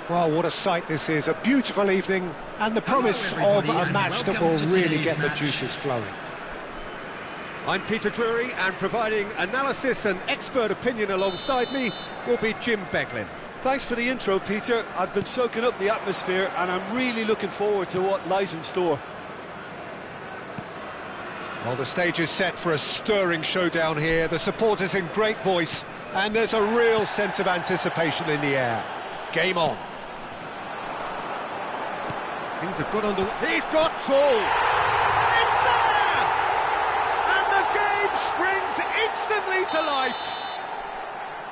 Well, what a sight this is, a beautiful evening, and the promise of a match that will really get the juices flowing. I'm Peter Drury, and providing analysis and expert opinion alongside me will be Jim Beglin. Thanks for the intro, Peter. I've been soaking up the atmosphere, and I'm really looking forward to what lies in store. Well, the stage is set for a stirring showdown here, the supporters in great voice, and there's a real sense of anticipation in the air. Game on. Things have got under... He's got tall! It's there! And the game springs instantly to life!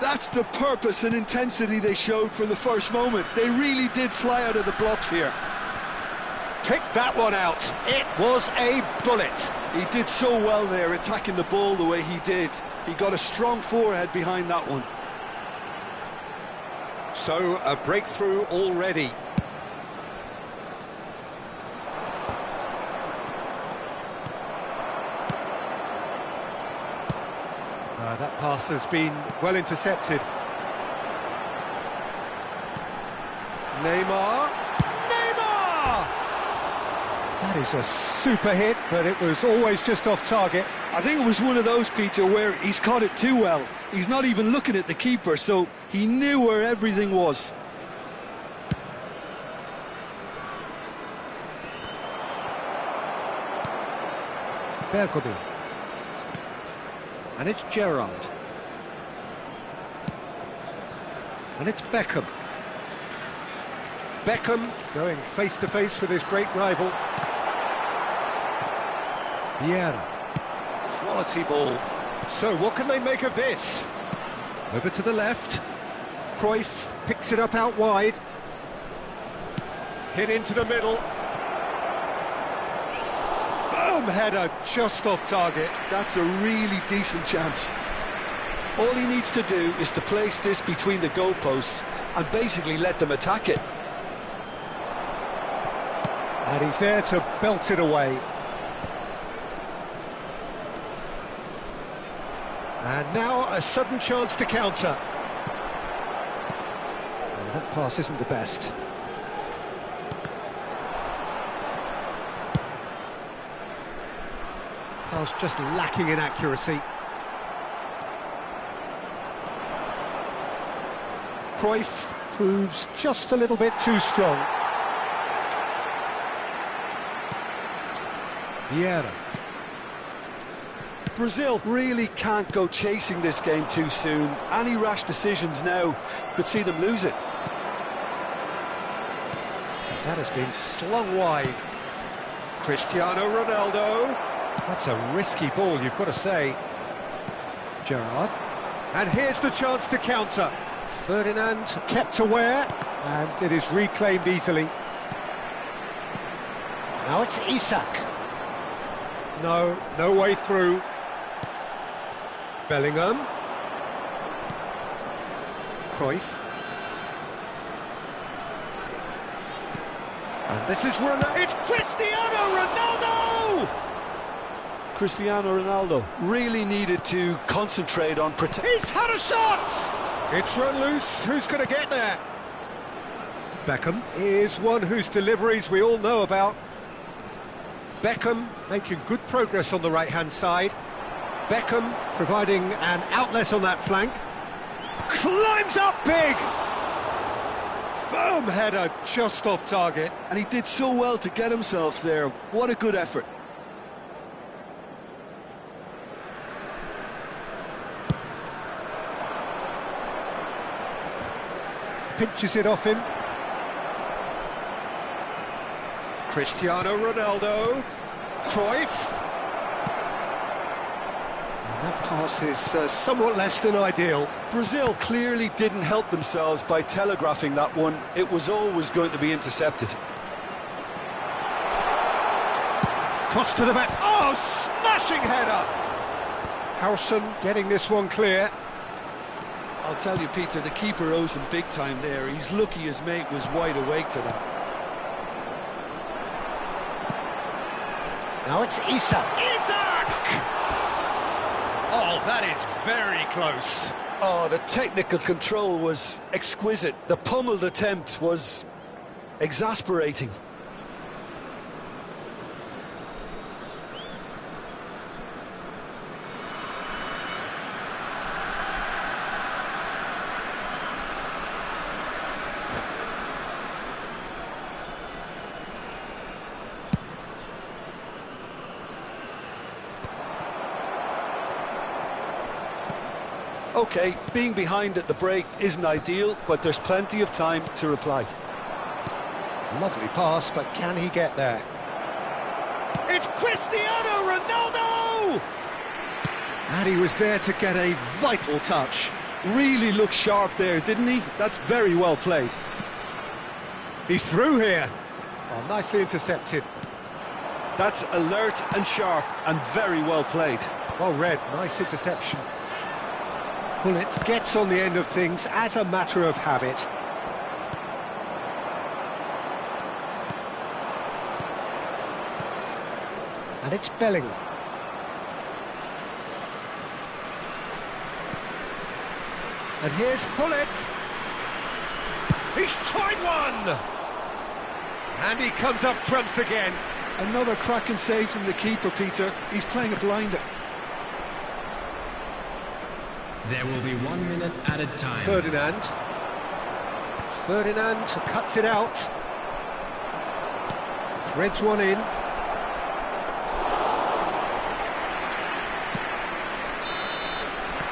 That's the purpose and intensity they showed from the first moment. They really did fly out of the blocks here. Pick that one out. It was a bullet. He did so well there, attacking the ball the way he did. He got a strong forehead behind that one. So, a breakthrough already. That pass has been well intercepted. Neymar! That is a super hit, but it was always just off target. I think it was one of those, Peter, where he's caught it too well. He's not even looking at the keeper, so he knew where everything was. Bergobi. And it's Gerrard. And it's Beckham. Beckham going face-to-face with his great rival. Vieira. Quality ball. So what can they make of this? Over to the left. Cruyff picks it up out wide. Hit into the middle. Firm header just off target. That's a really decent chance. All he needs to do is to place this between the goalposts and basically let them attack it. And he's there to belt it away. And now a sudden chance to counter. Oh, that pass isn't the best. Pass just lacking in accuracy. Cruyff proves just a little bit too strong. Vieira. Brazil really can't go chasing this game too soon. Any rash decisions now could see them lose it. That has been slung wide. Cristiano Ronaldo. That's a risky ball, you've got to say. Gerrard. And here's the chance to counter. Ferdinand kept aware, and it is reclaimed easily. Now it's Isak. No way through. Bellingham. Cruyff. And this is Ronaldo. It's Cristiano Ronaldo! Cristiano Ronaldo really needed to concentrate on protect. He's had a shot! It's run loose. Who's going to get there? Beckham is one whose deliveries we all know about. Beckham making good progress on the right-hand side. Beckham providing an outlet on that flank. Climbs up big! Firm header just off target. And he did so well to get himself there. What a good effort. Pinches it off him. Cristiano Ronaldo. Cruyff. And that pass is somewhat less than ideal. Brazil clearly didn't help themselves by telegraphing that one. It was always going to be intercepted. Cross to the back. Oh, smashing header! Howson getting this one clear. I'll tell you, Peter, the keeper owes him big time there. He's lucky his mate was wide awake to that. Now it's Isak. Isak! Oh, that is very close. Oh, the technical control was exquisite. The pummeled attempt was exasperating. Okay, being behind at the break isn't ideal, but there's plenty of time to reply. Lovely pass, but can he get there? It's Cristiano Ronaldo! And he was there to get a vital touch. Really looked sharp there, didn't he? That's very well played. He's through here. Oh, nicely intercepted. That's alert and sharp and very well played. Well read, nice interception. Bullet gets on the end of things as a matter of habit. And it's Bellingham. And here's Hullet. He's tried one! And he comes up trumps again. Another cracking save from the keeper, Peter. He's playing a blinder. There will be 1 minute added time. Ferdinand cuts it out. Threads one in.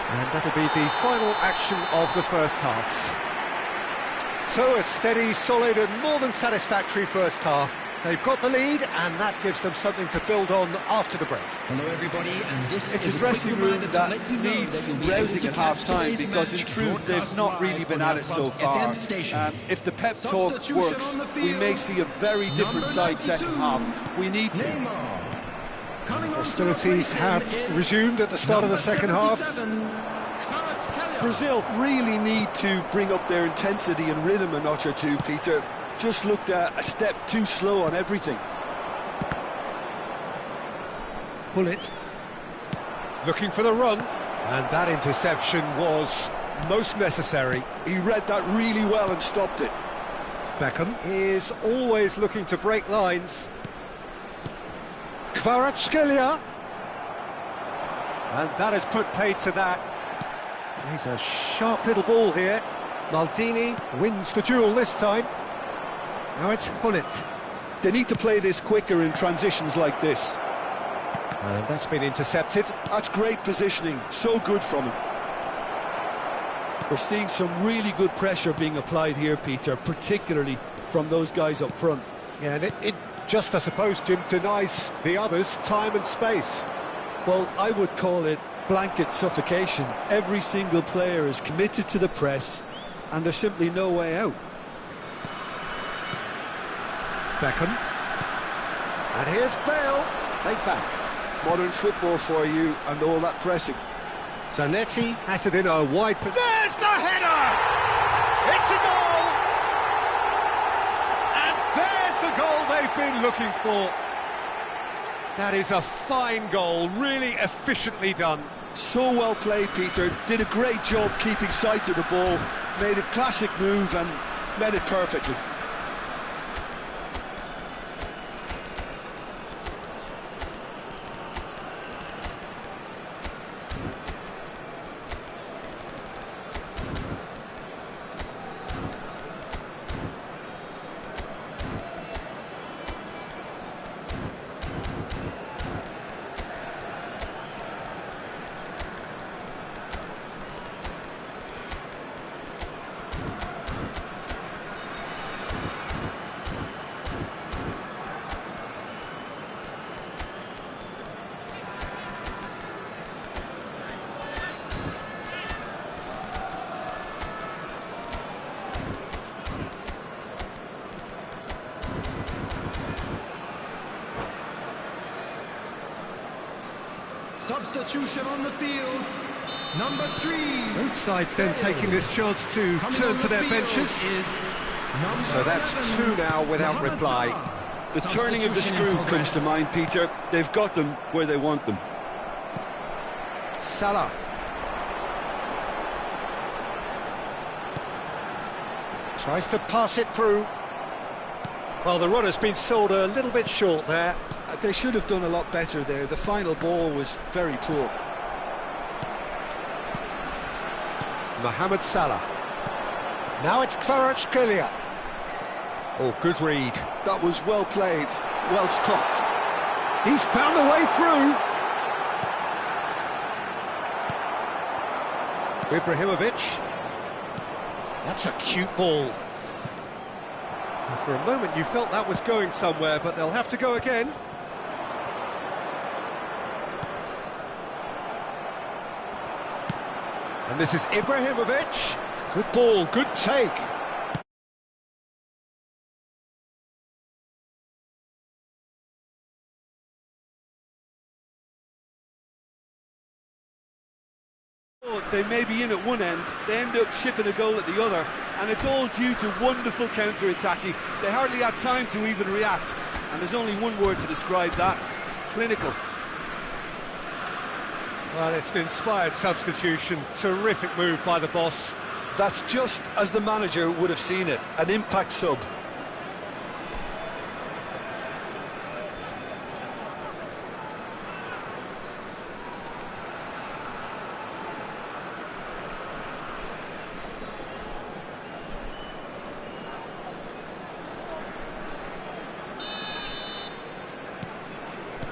And that'll be the final action of the first half. So a steady, solid and more than satisfactory first half. They've got the lead and that gives them something to build on after the break. Hello everybody, and this It's is a dressing room that needs needs rousing at half-time because in truth they've not really been at it so far. If the pep talk works, we may see a very different side second half. We need to. Hostilities have resumed at the start of the second half. Brazil really need to bring up their intensity and rhythm a notch or two, Peter. Just looked a step too slow on everything. Bullet looking for the run, and that interception was most necessary. He read that really well and stopped it. Beckham is always looking to break lines. Kvaratskhelia, and that has put paid to that. He's a sharp little ball here. Maldini wins the duel this time. Now it's Hullet. They need to play this quicker in transitions like this. And that's been intercepted. That's great positioning, so good from him. We're seeing some really good pressure being applied here, Peter, particularly from those guys up front. Yeah, and it just, I suppose, Jim, denies the others time and space. Well, I would call it blanket suffocation. Every single player is committed to the press, and there's simply no way out. Beckham. And here's Bale, played back. Modern football for you, and all that pressing. Zanetti has it in a wide position. There's the header! It's a goal! And there's the goal they've been looking for. That is a fine goal, really efficiently done. So well played, Peter. Did a great job keeping sight of the ball. Made a classic move and met it perfectly. Substitution on the field, number 3. Both sides then taking this chance to turn to their benches. So that's 2 now without reply. The turning of the screw comes to mind, Peter. They've got them where they want them. Salah. Tries to pass it through. Well, the run has been sold a little bit short there. They should have done a lot better there. The final ball was very poor. Mohamed Salah. Now it's Kvaratskhelia. Oh, good read. That was well played, well stopped. He's found a way through. Ibrahimovic. That's a cute ball. And for a moment you felt that was going somewhere, but they'll have to go again. And this is Ibrahimovic. Good ball, good take. They may be in at one end, they end up shipping a goal at the other, and it's all due to wonderful counter-attacking. They hardly had time to even react, and there's only one word to describe that: clinical. Well, it's an inspired substitution. Terrific move by the boss. That's just as the manager would have seen it, an impact sub.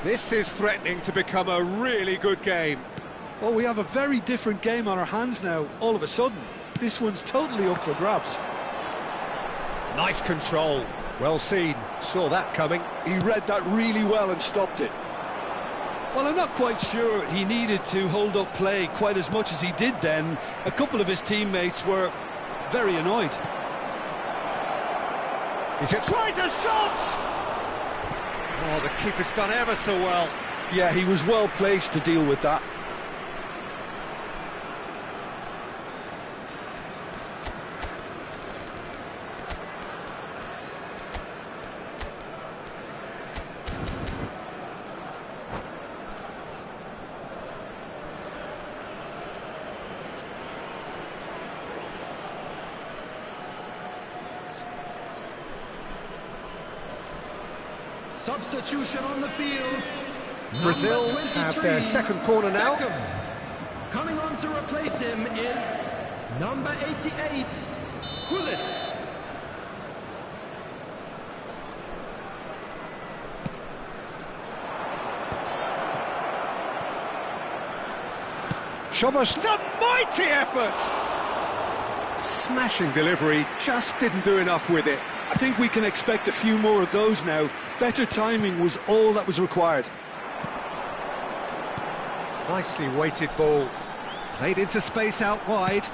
This is threatening to become a really good game. Well, we have a very different game on our hands now, all of a sudden. This one's totally up for grabs. Nice control. Well seen. Saw that coming. He read that really well and stopped it. Well, I'm not quite sure he needed to hold up play quite as much as he did then. A couple of his teammates were very annoyed. He tries a shot! Oh, the keeper's done ever so well. Yeah, he was well placed to deal with that. Substitution on the field. Brazil have their second corner now. Beckham. Coming on to replace him is number 88, Gullit. Shobos, it's a mighty effort! Smashing delivery, just didn't do enough with it. I think we can expect a few more of those now. Better timing was all that was required. Nicely weighted ball. Played into space out wide.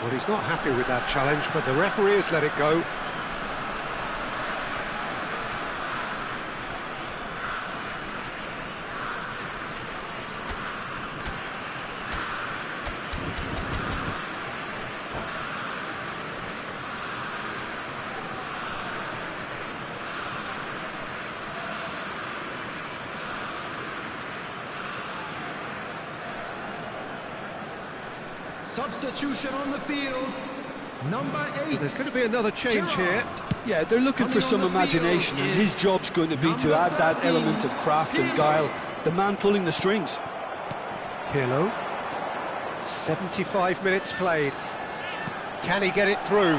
Well, he's not happy with that challenge, but the referee has let it go. Substitution on the field, number 8. There's going to be another change here. Yeah, they're looking for some imagination, and his job's going to be to add that element of craft and guile, the man pulling the strings. Pirlo, 75 minutes played. Can he get it through?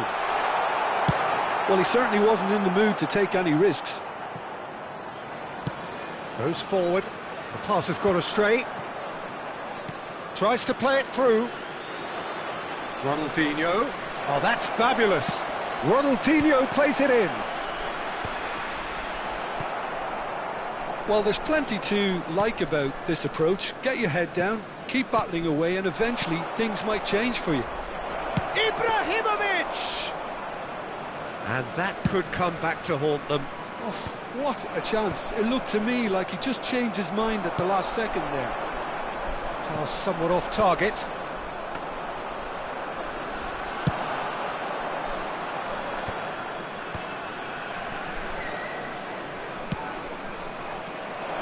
Well, he certainly wasn't in the mood to take any risks. Goes forward, the pass has gone astray. Tries to play it through. Ronaldinho. Oh, that's fabulous. Ronaldinho plays it in. Well, there's plenty to like about this approach. Get your head down, keep battling away, and eventually things might change for you. Ibrahimovic! And that could come back to haunt them. Oh, what a chance. It looked to me like he just changed his mind at the last second there. Pass somewhat off target.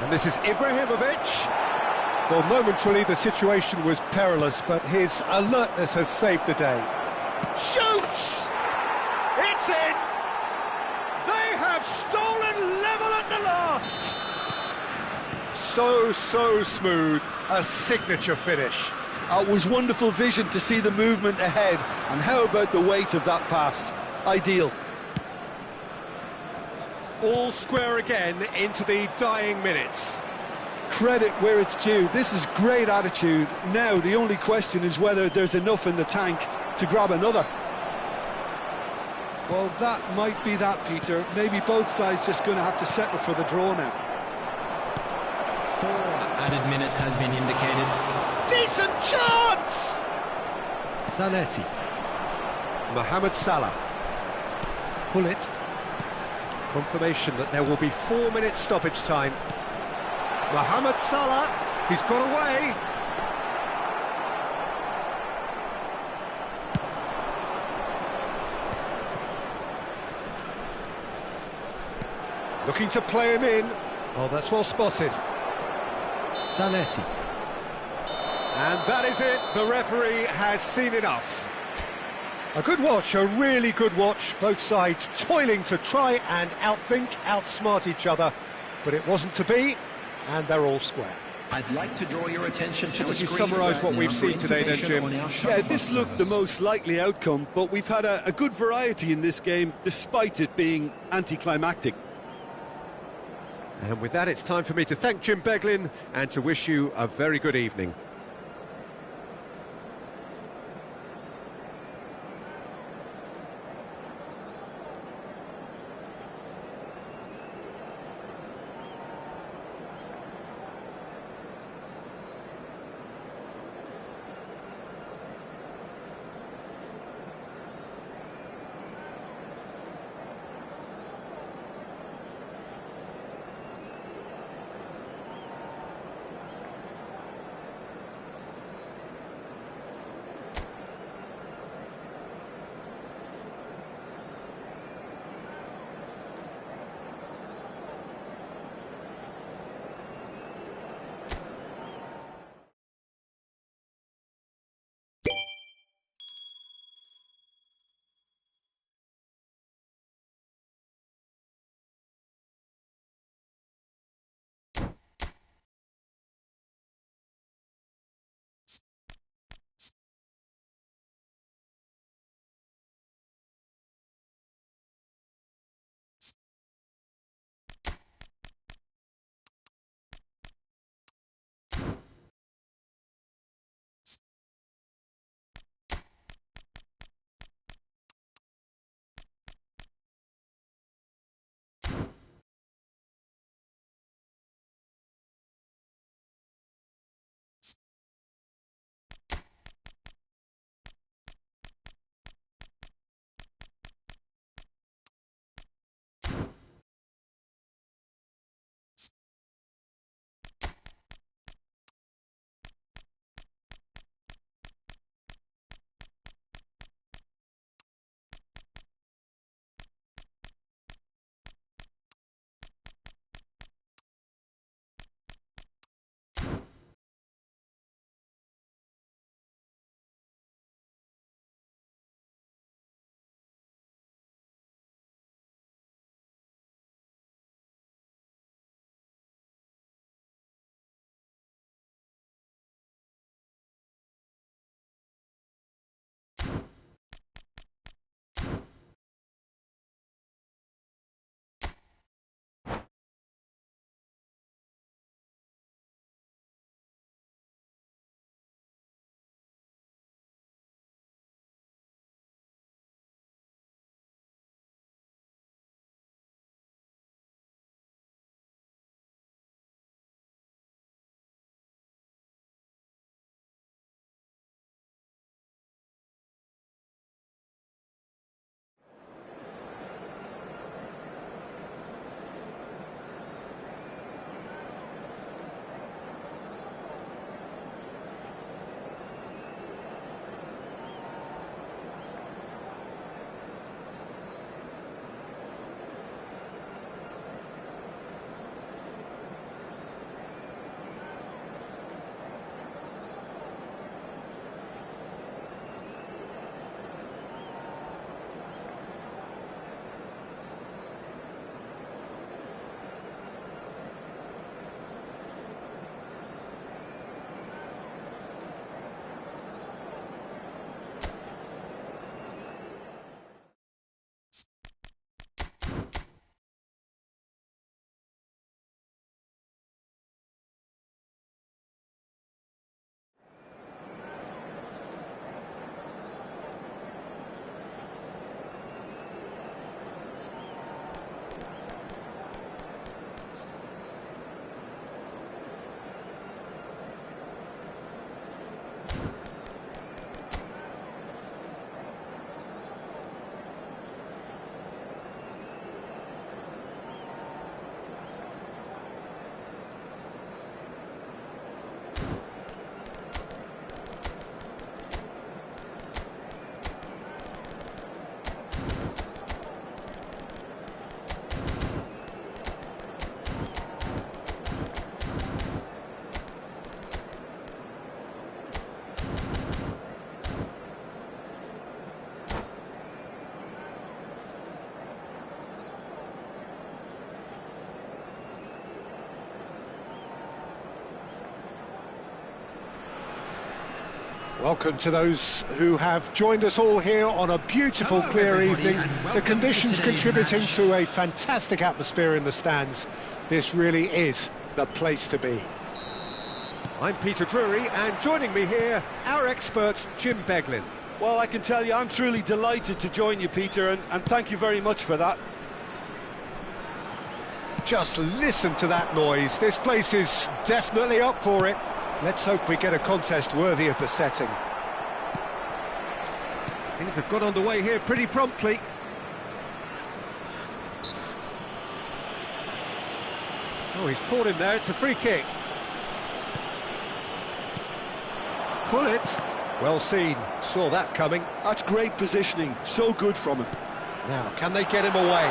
And this is Ibrahimovic. Well, momentarily the situation was perilous, but his alertness has saved the day. Shoots! It's in! They have stolen level at the last! So smooth, a signature finish. It was wonderful vision to see the movement ahead, and how about the weight of that pass? Ideal. All square again into the dying minutes. Credit where it's due. This is great attitude. Now the only question is whether there's enough in the tank to grab another. Well, that might be that, Peter. Maybe both sides just going to have to settle for the draw now. 4 added minutes has been indicated. Decent chance! Zanetti. Mohamed Salah. Pull it. Confirmation that there will be 4 minutes stoppage time. Mohamed Salah, he's got away. Looking to play him in. Oh, that's well spotted. Zanetti. And that is it. The referee has seen enough. A good watch, a really good watch. Both sides toiling to try and outthink, outsmart each other. But it wasn't to be, and they're all square. I'd like to draw your attention to Would the you screen summarise right what we've now seen for today then, information Jim? on our Yeah, shuttle this bus looked the service. most likely outcome, but we've had a good variety in this game, despite it being anticlimactic. And with that, it's time for me to thank Jim Beglin and to wish you a very good evening. Welcome to those who have joined us all here on a beautiful, Hello, clear everybody, evening. and The welcome conditions to today's contributing match. to a fantastic atmosphere in the stands. This really is the place to be. I'm Peter Drury, and joining me here, our expert, Jim Beglin. Well, I can tell you, I'm truly delighted to join you, Peter, and thank you very much for that. Just listen to that noise. This place is definitely up for it. Let's hope we get a contest worthy of the setting. Things have got underway here pretty promptly. Oh, he's caught him there. It's a free kick. Pull it. Well seen. Saw that coming. That's great positioning, so good from him. Now, can they get him away?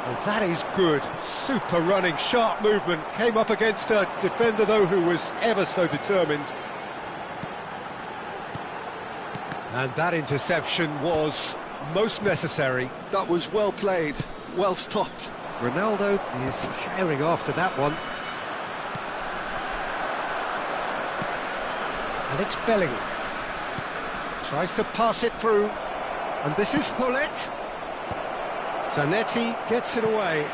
Well, that is good. Super running, sharp movement. Came up against a defender, though, who was ever so determined. And that interception was most necessary. That was well played, well stopped. Ronaldo is herring after that one. And it's Bellingham. Tries to pass it through. And this is Hullet. Zanetti gets it away.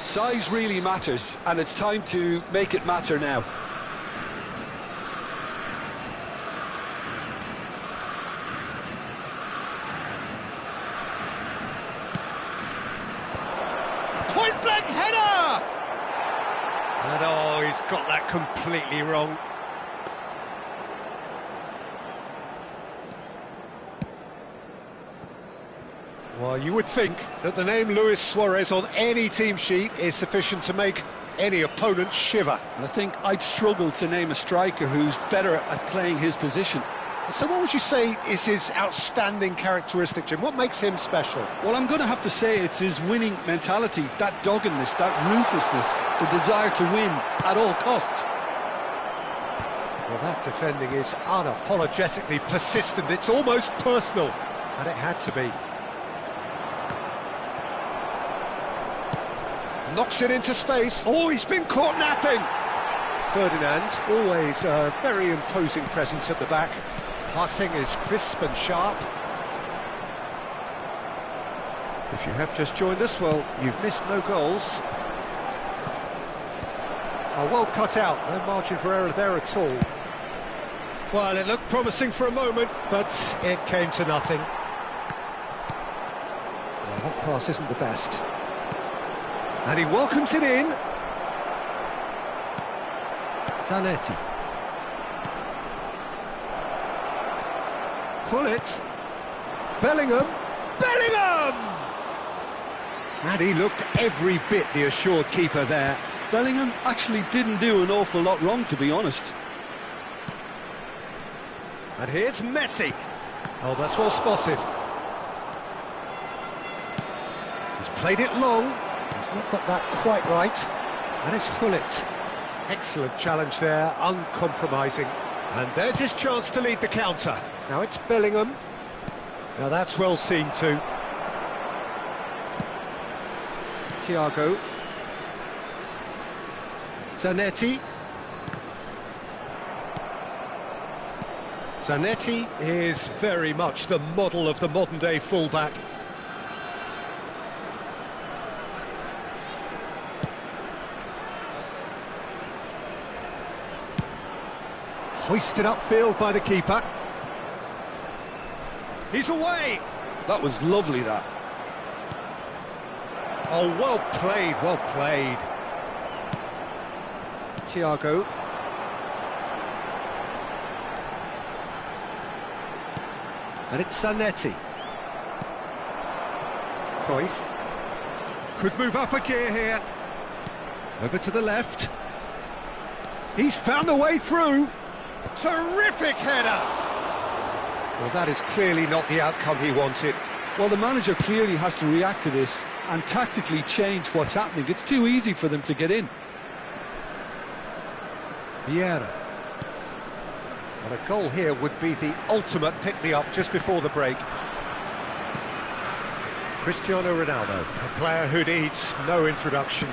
Size really matters, and it's time to make it matter now. Point-blank header! And oh, he's got that completely wrong. Well, you would think that the name Luis Suarez on any team sheet is sufficient to make any opponent shiver. And I think I'd struggle to name a striker who's better at playing his position. So what would you say is his outstanding characteristic, Jim? What makes him special? Well, I'm going to have to say it's his winning mentality, that doggedness, that ruthlessness, the desire to win at all costs. Well, that defending is unapologetically persistent. It's almost personal, and it had to be. Knocks it into space. Oh, he's been caught napping. Ferdinand, always a very imposing presence at the back. Passing is crisp and sharp. If you have just joined us, well, you've missed no goals. Oh, well cut out, no margin for error there at all. Well, it looked promising for a moment, but it came to nothing. Well, that pass isn't the best. And he welcomes it in. Zanetti. Pull it. Bellingham. Bellingham! And he looked every bit the assured keeper there. Bellingham actually didn't do an awful lot wrong, to be honest. And here's Messi. Oh, that's well spotted. He's played it long. He's not got that quite right. And it's Hullet. Excellent challenge there, uncompromising. And there's his chance to lead the counter. Now it's Bellingham. Now that's well seen too. Thiago. Zanetti. Zanetti is very much the model of the modern-day fullback. Hoisted upfield by the keeper. He's away! That was lovely, that. Oh, well played, well played. Thiago. And it's Zanetti. Cruyff. Could move up a gear here. Over to the left. He's found a way through. Terrific header! Well, that is clearly not the outcome he wanted. Well, the manager clearly has to react to this and tactically change what's happening. It's too easy for them to get in. Vieira. Well, a goal here would be the ultimate pick-me-up just before the break. Cristiano Ronaldo, a player who needs no introduction.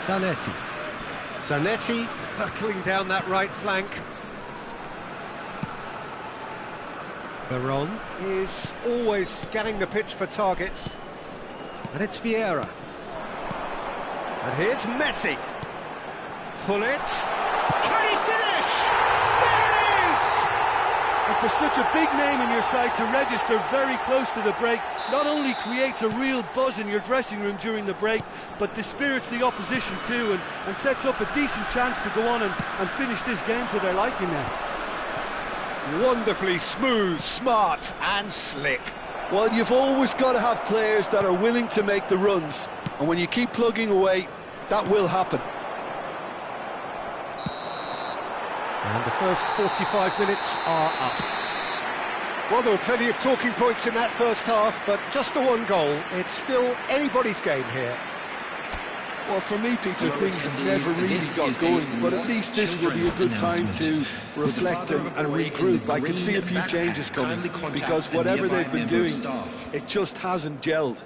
Zanetti. Zanetti hurtling down that right flank. Veron is always scanning the pitch for targets. And it's Vieira. And here's Messi. Hullet. Can he finish? There it is! And for such a big name in your side to register very close to the break, not only creates a real buzz in your dressing room during the break, but dispirits the opposition too, and sets up a decent chance to go on and finish this game to their liking now. Wonderfully smooth, smart and slick. Well, you've always got to have players that are willing to make the runs, and when you keep plugging away, that will happen. And the first 45 minutes are up. Well, there were plenty of talking points in that first half, but just the one goal. It's still anybody's game here. Well, for me, Peter, things have never really got going, but at least this will be a good time to reflect and regroup. I can see a few changes coming, because whatever they've been doing, it just hasn't gelled.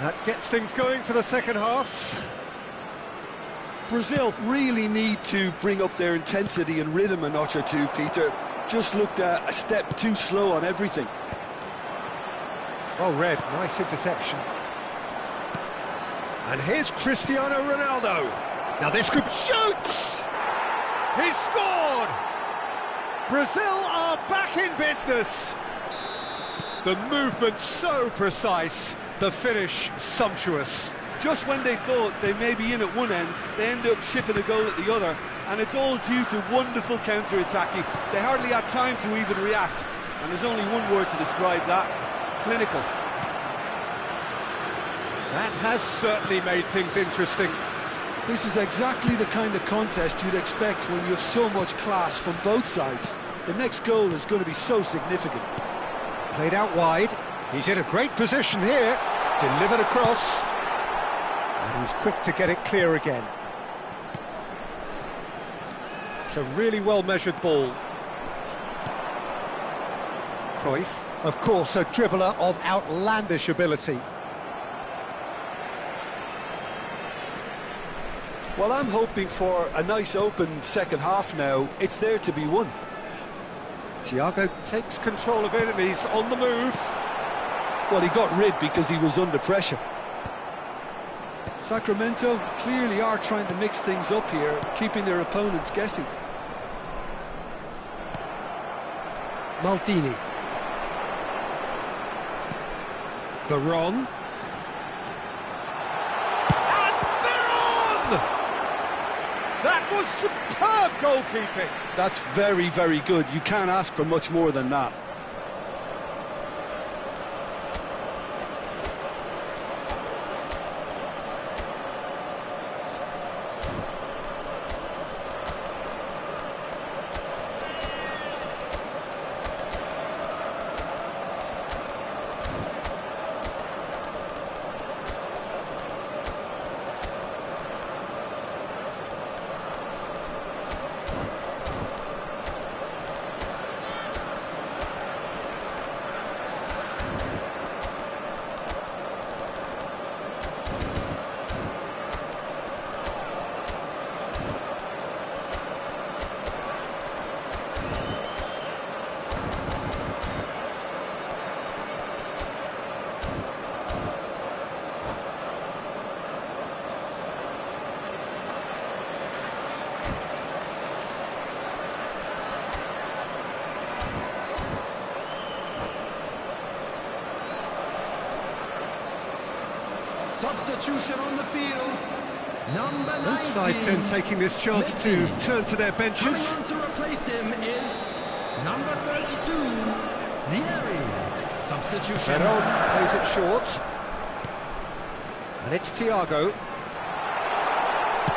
That gets things going for the second half. Brazil really need to bring up their intensity and rhythm a notch or two, Peter. Just looked a step too slow on everything. Well read, nice interception. And here's Cristiano Ronaldo. Now this could... Shoots! He's scored! Brazil are back in business. The movement so precise, the finish sumptuous. Just when they thought they may be in at one end, they end up shipping a goal at the other, and it's all due to wonderful counter-attacking. They hardly had time to even react, and there's only one word to describe that: clinical. That has certainly made things interesting. This is exactly the kind of contest you'd expect when you have so much class from both sides. The next goal is going to be so significant. Played out wide, he's in a great position here, delivered across, and he's quick to get it clear again. It's a really well-measured ball. Cruyff, of course, a dribbler of outlandish ability. Well, I'm hoping for a nice open second half now. It's there to be won. Thiago takes control of it and he's on the move. Well, he got rid because he was under pressure. Sacramento clearly are trying to mix things up here, keeping their opponents guessing. Maldini. Veron. And Veron! That was superb goalkeeping. That's very, very good. You can't ask for much more than that. Substitution on the field. Number 19. Both sides then taking this chance to turn to their benches. Coming on to replace him is number 32, Vieri. Substitution. Veron plays it short. And it's Thiago.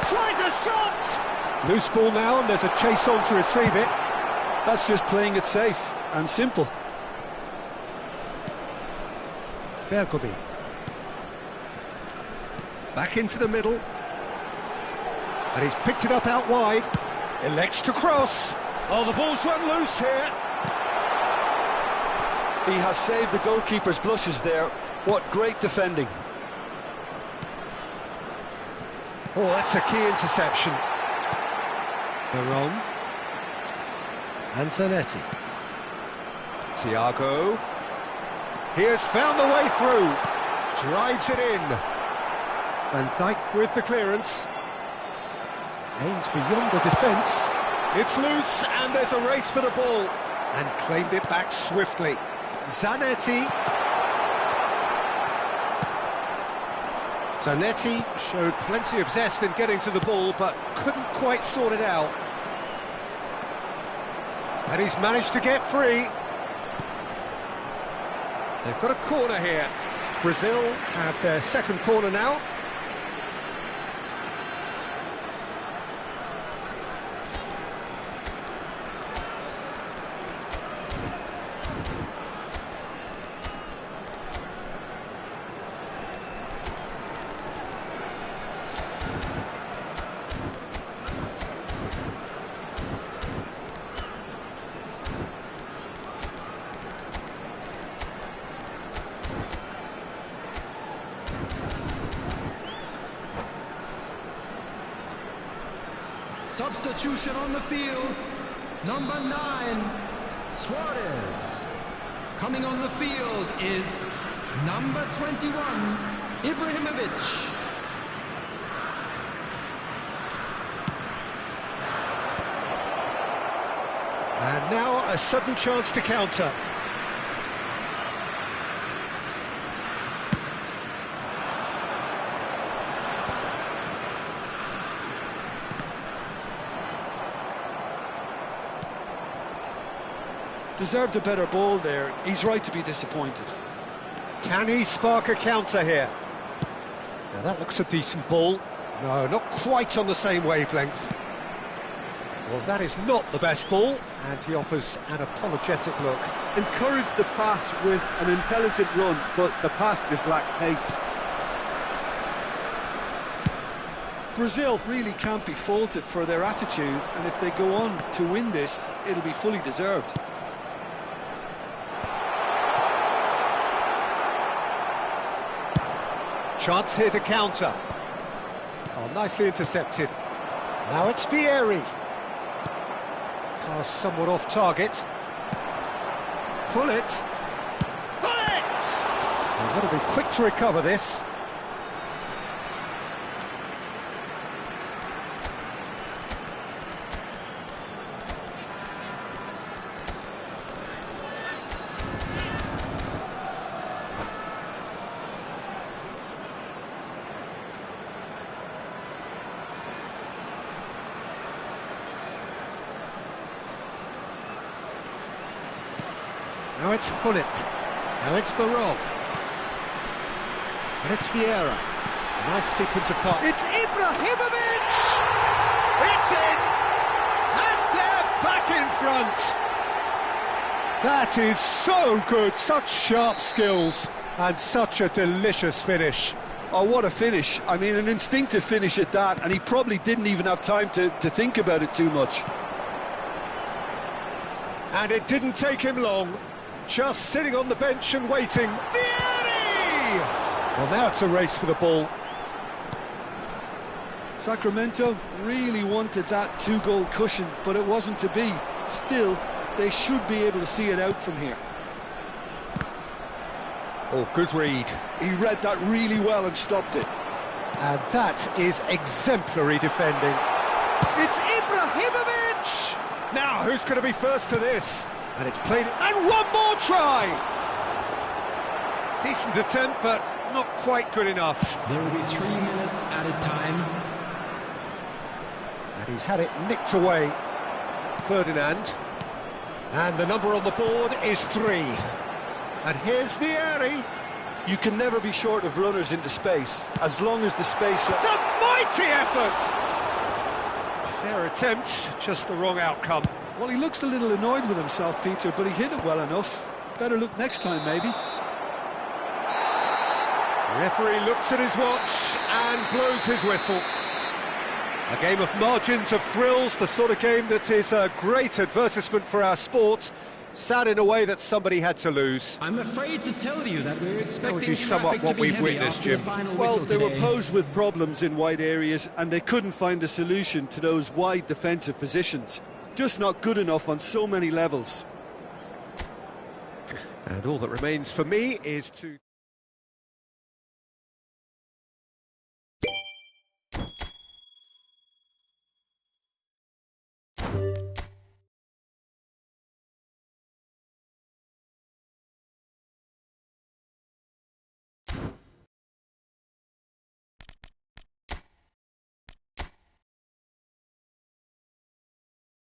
Tries a shot! Loose ball now, and there's a chase on to retrieve it. That's just playing it safe and simple. Bergomi. Back into the middle. And he's picked it up out wide. Elects to cross. Oh, the ball's run loose here. He has saved the goalkeeper's blushes there. What great defending. Oh, that's a key interception. Veron. And Zanetti. Thiago. He has found the way through. Drives it in. Van Dijk with the clearance. Aims beyond the defence. It's loose and there's a race for the ball. And claimed it back swiftly. Zanetti. Zanetti showed plenty of zest in getting to the ball, but couldn't quite sort it out. And he's managed to get free. They've got a corner here. Brazil have their second corner now. Substitution on the field, number 9, Suarez. Coming on the field is number 21, Ibrahimovic. And now a sudden chance to counter. Deserved a better ball there. He's right to be disappointed. Can he spark a counter here? Now that looks a decent ball. No, not quite on the same wavelength. Well, that is not the best ball, and he offers an apologetic look. Encouraged the pass with an intelligent run, but the pass just lacked pace. Brazil really can't be faulted for their attitude, and if they go on to win this, it'll be fully deserved. Chance here to counter. Oh, nicely intercepted. Now it's Vieri. Pass somewhat off target. Pull it. Pull it! They've got to be quick to recover this. Now it's Hullet. Now it's Barol. And it's Vieira. A nice sequence of passes. It's Ibrahimovic! It's in! And they're back in front! That is so good. Such sharp skills. And such a delicious finish. Oh, what a finish. I mean, an instinctive finish at that, and he probably didn't even have time to think about it too much. And it didn't take him long. Just sitting on the bench and waiting. Vieri! Well, now it's a race for the ball. Sacramento really wanted that two-goal cushion, but it wasn't to be. Still, they should be able to see it out from here. Oh, good read. He read that really well and stopped it. And that is exemplary defending. It's Ibrahimovic! Now, who's going to be first to this? And it's played, and one more try! Decent attempt, but not quite good enough. There will be 3 minutes added time. And he's had it nicked away. Ferdinand. And the number on the board is 3. And here's Vieri. You can never be short of runners into space, as long as the space... It's a mighty effort! Fair attempt, just the wrong outcome. Well, he looks a little annoyed with himself, Peter, but he hit it well enough. Better look next time, maybe. Referee looks at his watch and blows his whistle. A game of margins, of thrills, the sort of game that is a great advertisement for our sport. Sad in a way that somebody had to lose. I'm afraid to tell you that we're expecting How would you sum up traffic what to be we've heavy witnessed, after Jim? the final Well, whistle they were today. posed with problems in wide areas and they couldn't find a solution to those wide defensive positions. Just not good enough on so many levels. And all that remains for me is to...